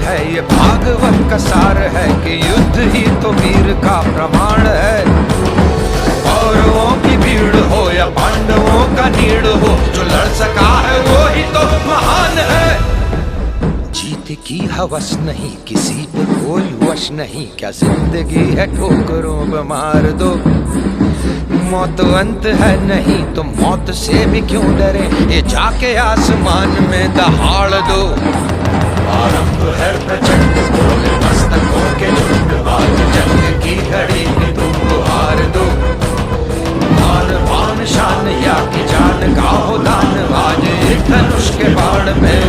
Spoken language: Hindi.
है, ये भागवत का सार है कि युद्ध ही तो वीर का प्रमाण है। कौरवों की भीड़ हो या पांडवों का नीड़ हो, जो लड़ सका है वो ही तो महान है। जीत की हवस नहीं, किसी पे कोई वश नहीं, क्या जिंदगी है ठोकरों पे मार दो। मौत अंत है नहीं तो मौत से भी क्यों डरे, ये जाके आसमान में दहाड़ दो। आरंभ है प्रचंड, बोले मस्तकों के झुंड, आज जंग की घड़ी में तुम गुहार दो। मान बान शान या की जान का हो दान, आज एक धनुष के बाण में